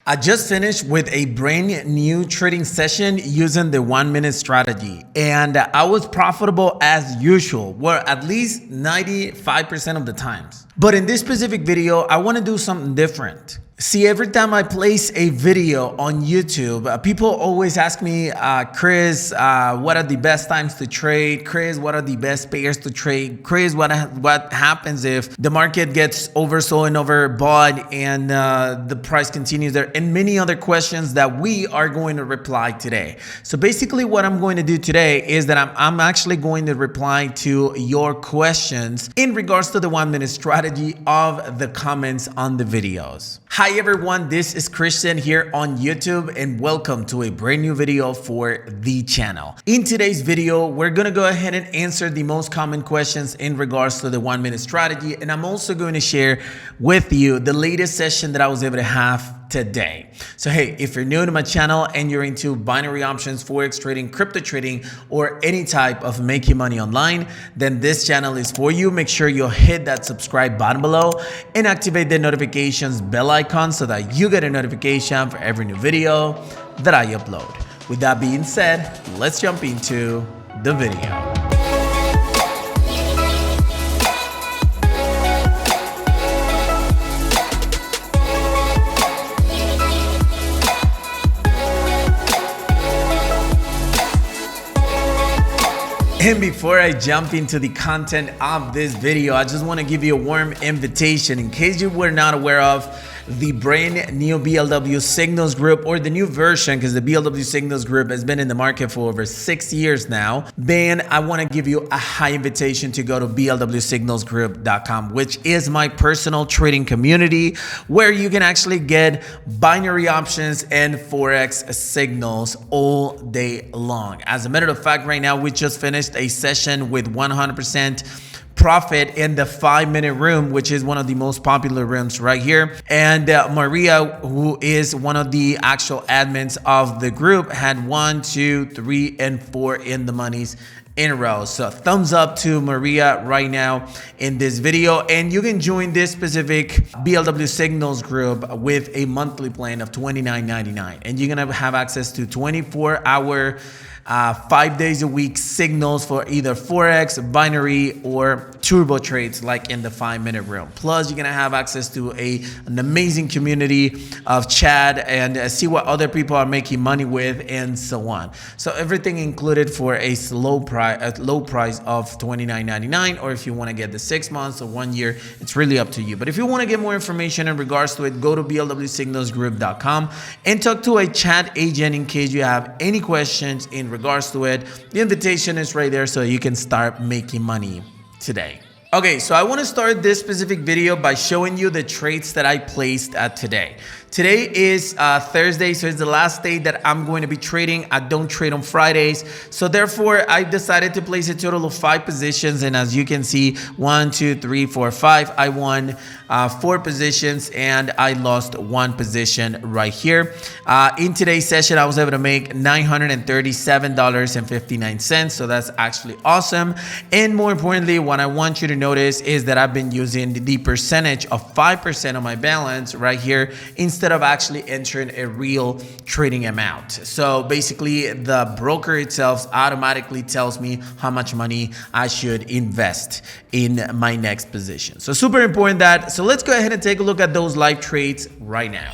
I just finished with a brand new trading session using the 1 minute strategy, and I was profitable as usual, or at least 95% of the times. But in this specific video, I want to do something different. See, every time I place a video on YouTube, people always ask me, Chris, what are the best times to trade? Chris, what are the best pairs to trade? Chris, what happens if the market gets oversold and overbought and the price continues there? And many other questions that we are going to reply today. So basically what I'm going to do today is that I'm actually going to reply to your questions in regards to the 1 minute strategy of the comments on the videos. Hi everyone, this is Christian here on YouTube and welcome to a brand new video for the channel. In today's video, we're going to go ahead and answer the most common questions in regards to the 1 minute strategy, and I'm also going to share with you the latest session that I was able to have today. So hey, if you're new to my channel and you're into binary options, forex trading, crypto trading, or any type of making money online, then this channel is for you. Make sure you hit that subscribe button below and activate the notifications bell icon so that you get a notification for every new video that I upload. With that being said, let's jump into the video. And before I jump into the content of this video, I just want to give you a warm invitation in case you were not aware of the brand new BLW Signals Group, or the new version, because the BLW Signals Group has been in the market for over 6 years now. Then I want to give you a high invitation to go to blwsignalsgroup.com, which is my personal trading community where you can actually get binary options and forex signals all day long. As a matter of fact, right now we just finished a session with 100% profit in the 5 minute room, which is one of the most popular rooms right here. And Maria, who is one of the actual admins of the group, had 1, 2, 3, and 4 in the monies in a row. So thumbs up to Maria right now in this video, and you can join this specific BLW Signals group with a monthly plan of $29.99, and you're gonna have access to 24-hour 5 days a week signals for either forex, binary, or turbo trades like in the 5 minute room. Plus, you're gonna have access to an amazing community of chat and see what other people are making money with, and so on. So everything included for a low price of $29.99, or if you want to get the 6 months or 1 year, it's really up to you. But if you want to get more information in regards to it, go to blwsignalsgroup.com and talk to a chat agent in case you have any questions in regards to it. The invitation is right there so you can start making money today. Okay, so I want to start this specific video by showing you the trades that I placed today. Today is Thursday, so it's the last day that I'm going to be trading. I don't trade on Fridays, so therefore I decided to place a total of 5 positions, and as you can see, 1, 2, 3, 4, 5. I won 4 positions and I lost 1 position right here. In today's session, I was able to make $937.59, so that's actually awesome. And more importantly, what I want you to notice is that I've been using the percentage of 5% of my balance right here instead of actually entering a real trading amount. So basically the broker itself automatically tells me how much money I should invest in my next position. So super important that. So let's go ahead and take a look at those live trades right now.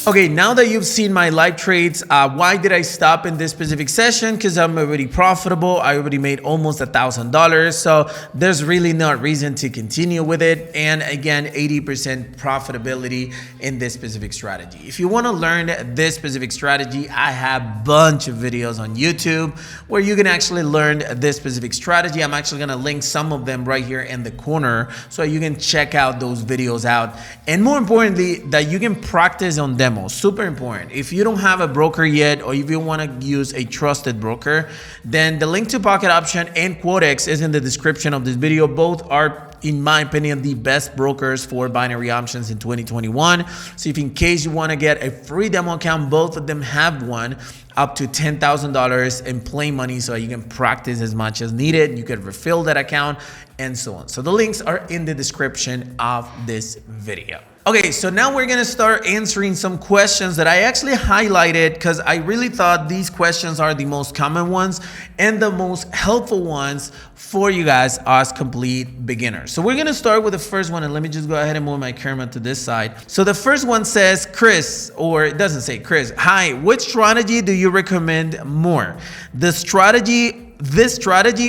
Okay, now that you've seen my live trades, why did I stop in this specific session? Because I'm already profitable. I already made almost $1,000. So there's really no reason to continue with it. And again, 80% profitability in this specific strategy. If you want to learn this specific strategy, I have a bunch of videos on YouTube where you can actually learn this specific strategy. I'm actually going to link some of them right here in the corner so you can check out those videos out. And more importantly, that you can practice on them. Super important. If you don't have a broker yet, or if you want to use a trusted broker, then the link to Pocket Option and Quotex is in the description of this video. Both are, in my opinion, the best brokers for binary options in 2021. So if in case you want to get a free demo account, both of them have one up to $10,000 in play money, so you can practice as much as needed. You can refill that account and so on. So the links are in the description of this video. Okay, so now we're gonna start answering some questions that I actually highlighted because I really thought these questions are the most common ones and the most helpful ones for you guys as complete beginners. So we're gonna start with the first one, and let me just go ahead and move my camera to this side. So the first one says, Chris, or it doesn't say Chris. Hi, which strategy do you recommend more? This strategy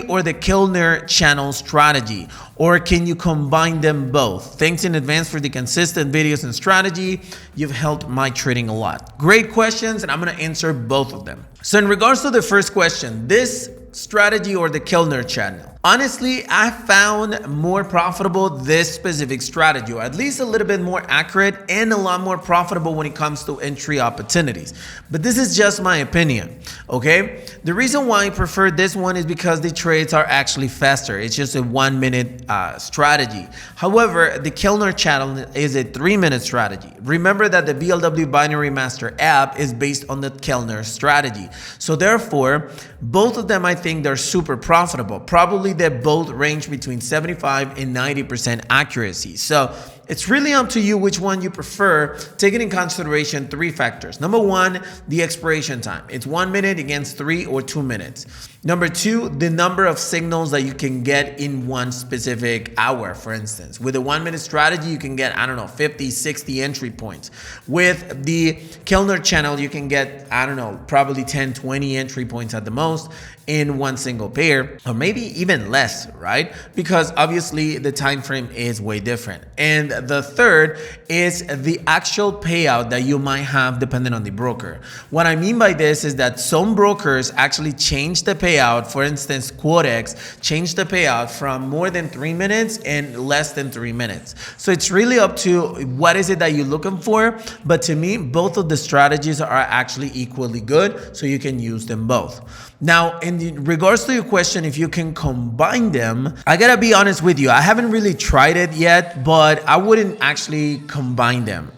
or the Keltner channel strategy, or can you combine them both? Thanks in advance for the consistent videos and strategy. You've helped my trading a lot. Great questions, and I'm going to answer both of them. So in regards to the first question, this strategy or the Keltner channel, honestly, I found more profitable this specific strategy, or at least a little bit more accurate and a lot more profitable when it comes to entry opportunities. But this is just my opinion, okay? The reason why I prefer this one is because the trades are actually faster. It's just a 1 minute strategy. However, the Keltner channel is a 3-minute strategy. Remember that the BLW Binary Master app is based on the Keltner strategy. So therefore, both of them, I think they're super profitable. Probably they both range between 75 and 90% accuracy. So it's really up to you which one you prefer, taking in consideration 3 factors. Number 1, the expiration time. It's 1 minute against 3 or 2 minutes. Number 2, the number of signals that you can get in one specific hour, for instance. With a 1 minute strategy, you can get, I don't know, 50, 60 entry points. With the Keltner channel, you can get, I don't know, probably 10, 20 entry points at the most in one single pair, or maybe even less, right? Because obviously the time frame is way different. And the third is the actual payout that you might have depending on the broker. What I mean by this is that some brokers actually change the payout. For instance, Quotex changed the payout from more than 3 minutes and less than 3 minutes. So it's really up to what is it that you're looking for. But to me, both of the strategies are actually equally good, so you can use them both. Now, in regards to your question, if you can combine them, I gotta be honest with you. I haven't really tried it yet, but I wouldn't actually combine them.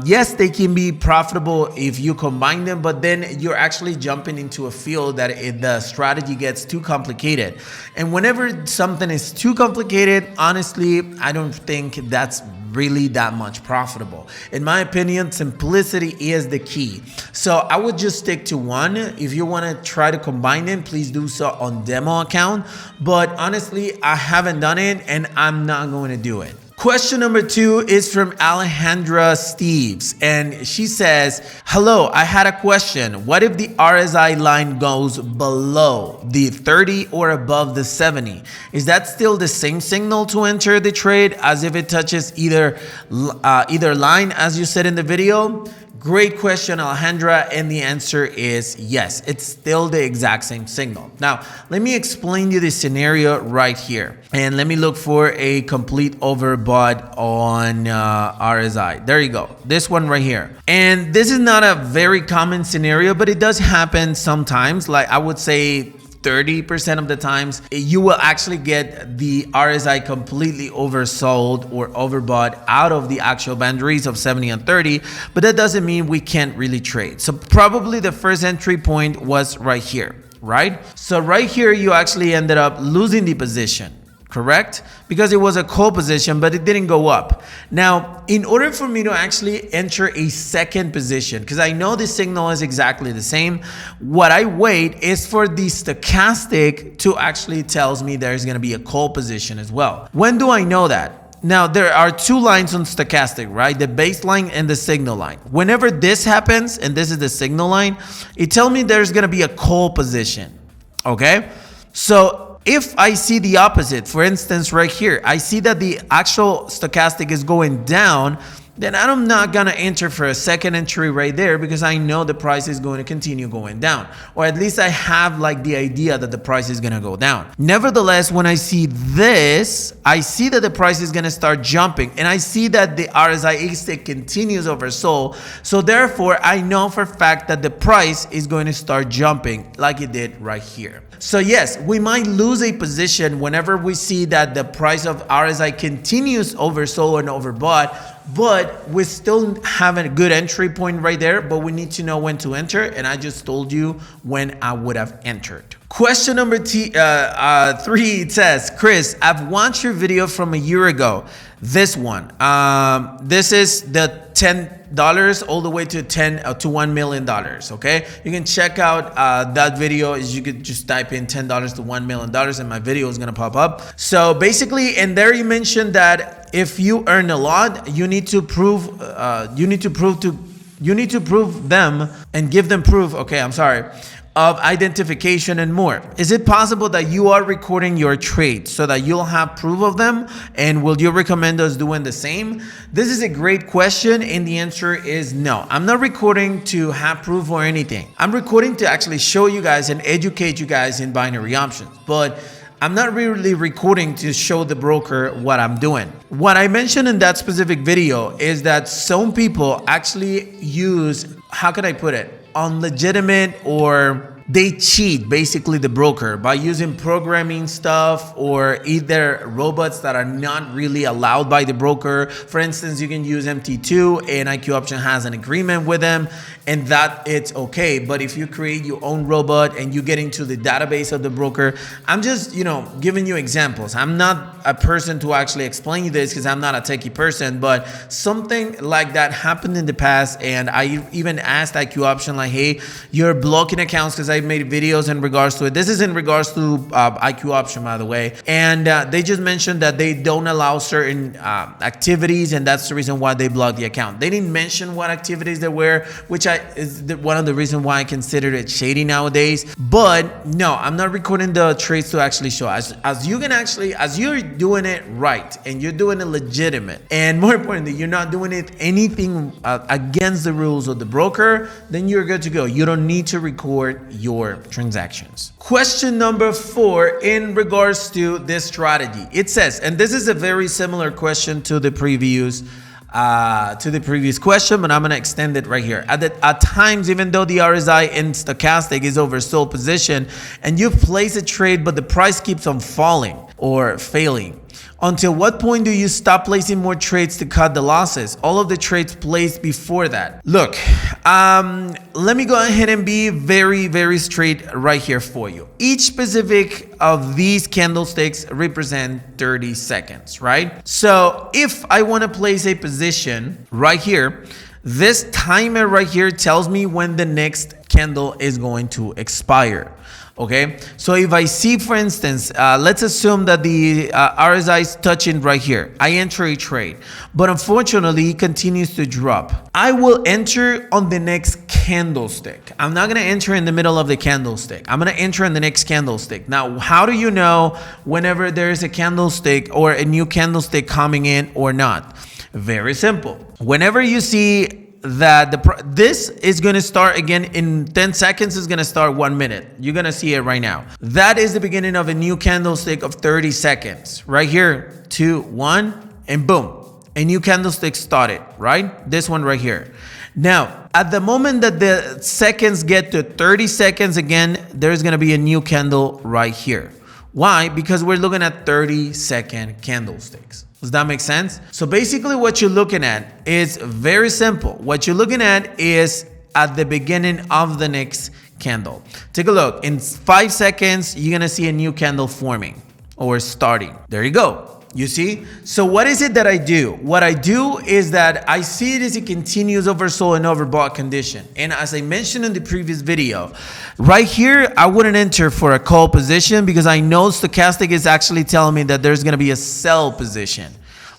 Yes, they can be profitable if you combine them, but then you're actually jumping into a field that the strategy gets too complicated. And whenever something is too complicated, honestly, I don't think that's really that much profitable. In my opinion, simplicity is the key. So I would just stick to one. If you want to try to combine them, please do so on demo account. But honestly, I haven't done it and I'm not going to do it. Question number 2 is from Alejandra Steves, and she says, hello, I had a question. What if the RSI line goes below the 30 or above the 70? Is that still the same signal to enter the trade as if it touches either line, as you said in the video? Great question, Alejandra, and the answer is yes. It's still the exact same signal. Now, let me explain you the scenario right here. And let me look for a complete overbought on RSI. There you go. This one right here. And this is not a very common scenario, but it does happen sometimes. Like I would say 30% of the times, you will actually get the RSI completely oversold or overbought out of the actual boundaries of 70 and 30, but that doesn't mean we can't really trade. So probably the first entry point was right here, right? So right here, you actually ended up losing the position. Correct? Because it was a call position, but it didn't go up. Now, in order for me to actually enter a second position, because I know the signal is exactly the same, what I wait is for the stochastic to actually tells me there's going to be a call position as well. When do I know that? Now, there are two lines on stochastic, right? The baseline and the signal line. Whenever this happens, and this is the signal line, it tells me there's going to be a call position, okay? So if I see the opposite, for instance, right here, I see that the actual stochastic is going down, then I'm not going to enter for a second entry right there because I know the price is going to continue going down. Or at least I have like the idea that the price is going to go down. Nevertheless, when I see this, I see that the price is going to start jumping. And I see that the RSI stick continues oversold. So therefore, I know for a fact that the price is going to start jumping like it did right here. So yes, we might lose a position whenever we see that the price of RSI continues oversold and overbought, but we still have a good entry point right there, but we need to know when to enter, and I just told you when I would have entered. Question number 3, it says, Chris, I've watched your video from a year ago. This one, this is the $10 all the way to $1 million. Okay, you can check out that video. You could just type in $10 to $1 million, and my video is gonna pop up. So basically, and there you mentioned that if you earn a lot, you need to prove them and give them proof. Okay, I'm sorry. Of identification and more. Is it possible that you are recording your trades so that you'll have proof of them? And will you recommend us doing the same? This is a great question, and the answer is no. I'm not recording to have proof or anything. I'm recording to actually show you guys and educate you guys in binary options. But I'm not really recording to show the broker what I'm doing. What I mentioned in that specific video is that some people actually use, how can I put it? Unlegitimate, or they cheat basically the broker by using programming stuff or either robots that are not really allowed by the broker. For instance, you can use MT2 and IQ Option has an agreement with them and that it's okay. But if you create your own robot and you get into the database of the broker, I'm just, giving you examples. I'm not a person to actually explain you this because I'm not a techie person, but something like that happened in the past. And I even asked IQ Option like, hey, you're blocking accounts, because I made videos in regards to it. This is in regards to IQ Option, by the way. And they just mentioned that they don't allow certain activities, and that's the reason why they blocked the account. They didn't mention what activities there were, which is one of the reasons why I consider it shady nowadays. But no, I'm not recording the trades to actually show. As you're doing it right and you're doing it legitimate, and more importantly, you're not doing it anything against the rules of the broker, then you're good to go. You don't need to record your transactions. Question number 4 in regards to this strategy. It says, and this is a very similar question to the previous question, but I'm going to extend it right here. At times, even though the RSI in stochastic is oversold position and you've placed a trade, but the price keeps on falling or failing, until what point do you stop placing more trades to cut the losses? All of the trades placed before that. Look, let me go ahead and be very, very straight right here for you. Each specific of these candlesticks represent 30 seconds, right? So if I want to place a position right here, this timer right here tells me when the next candle is going to expire. Okay, so if I see, for instance, let's assume that the RSI is touching right here. I enter a trade, but unfortunately it continues to drop. I will enter on the next candlestick. I'm not going to enter in the middle of the candlestick. I'm going to enter in the next candlestick. Now, how do you know whenever there is a candlestick or a new candlestick coming in or not? Very simple. Whenever you see that this is going to start again in 10 seconds, is going to start 1 minute. You're going to see it right now. That is the beginning of a new candlestick of 30 seconds. Right here, 2, 1, and boom, a new candlestick started, right? This one right here. Now, at the moment that the seconds get to 30 seconds again, there's going to be a new candle right here. Why? Because we're looking at 30-second candlesticks. Does that make sense? So basically what you're looking at is very simple. What you're looking at is at the beginning of the next candle. Take a look. In 5 seconds, you're going to see a new candle forming or starting. There you go. You see? So what is it that I do? What I do is that I see it as a continuous oversold and overbought condition. And as I mentioned in the previous video, right here, I wouldn't enter for a call position because I know stochastic is actually telling me that there's going to be a sell position.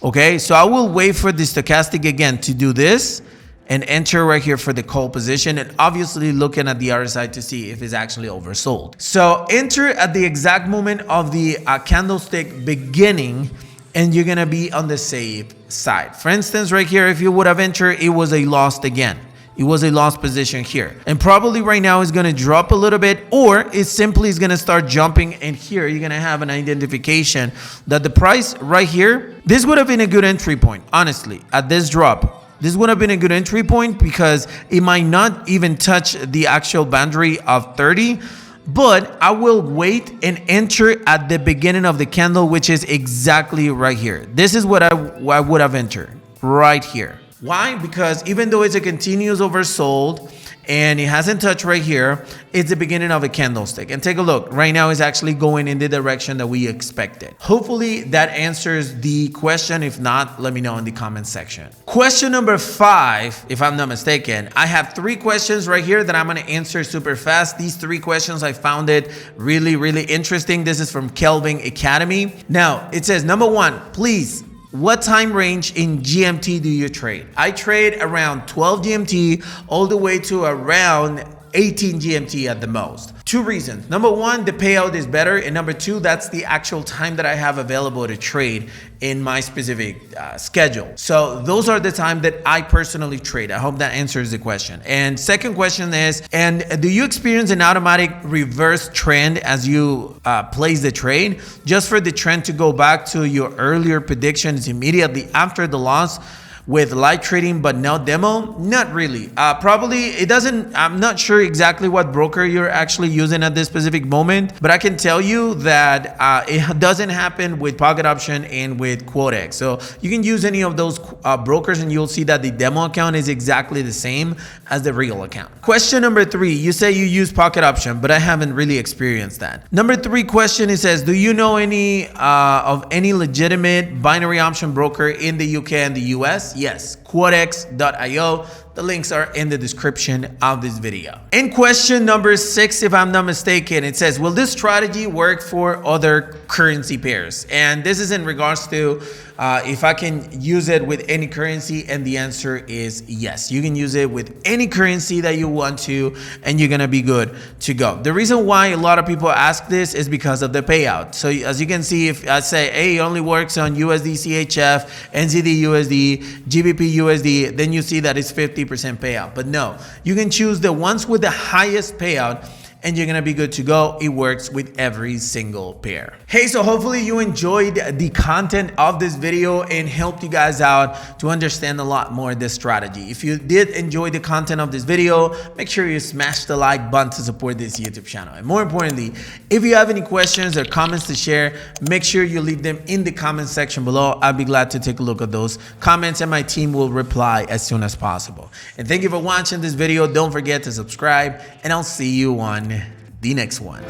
Okay, so I will wait for the stochastic again to do this and enter right here for the call position, and obviously looking at the RSI to see if it's actually oversold. So enter at the exact moment of the candlestick beginning, and you're gonna be on the safe side. For instance, right here, if you would have entered, it was a lost again. It was a lost position here. And probably right now it's gonna drop a little bit, or it simply is gonna start jumping, and here you're gonna have an identification that the price right here, this would have been a good entry point, honestly, at this drop. This would have been a good entry point because it might not even touch the actual boundary of 30, but I will wait and enter at the beginning of the candle, which is exactly right here. This is what I would have entered right here. Why? Because even though it's a continuous oversold and it hasn't touched right here, it's the beginning of a candlestick. And take a look, right now it's actually going in the direction that we expected. Hopefully that answers the question. If not, let me know in the comment section. Question number 5, if I'm not mistaken, I have 3 questions right here that I'm gonna answer super fast. These 3 questions, I found it really interesting. This is from Kelvin Academy. Now it says, number 1, please, what time range in GMT do you trade? I trade around 12 GMT all the way to around 18 GMT at the most. 2 reasons. Number 1, the payout is better. And number 2, that's the actual time that I have available to trade in my specific schedule. So those are the time that I personally trade. I hope that answers the question. And second question is, and do you experience an automatic reverse trend as you place the trade, just for the trend to go back to your earlier predictions immediately after the loss? With live trading but no demo? Not really. Probably it doesn't. I'm not sure exactly what broker you're actually using at this specific moment, but I can tell you that it doesn't happen with Pocket Option and with Quotex. So you can use any of those brokers and you'll see that the demo account is exactly the same as the real account. Question number 3, you say you use Pocket Option, but I haven't really experienced that. Number 3 question, it says, do you know any of any legitimate binary option broker in the UK and the US? Yes, quotex.io. The links are in the description of this video. In question number 6, if I'm not mistaken, it says, will this strategy work for other currency pairs? And this is in regards to if I can use it with any currency, and the answer is yes. You can use it with any currency that you want to, and you're gonna be good to go. The reason why a lot of people ask this is because of the payout. So as you can see, if I say, hey, it only works on USD CHF, NZD USD, GBP USD, then you see that it's 50% payout. But no, you can choose the ones with the highest payout, and you're gonna be good to go. It works with every single pair. Hey, so hopefully you enjoyed the content of this video and helped you guys out to understand a lot more of this strategy. If you did enjoy the content of this video, make sure you smash the like button to support this YouTube channel. And more importantly, if you have any questions or comments to share, make sure you leave them in the comment section below. I'll be glad to take a look at those comments, and my team will reply as soon as possible. And thank you for watching this video. Don't forget to subscribe, and I'll see you on the next one.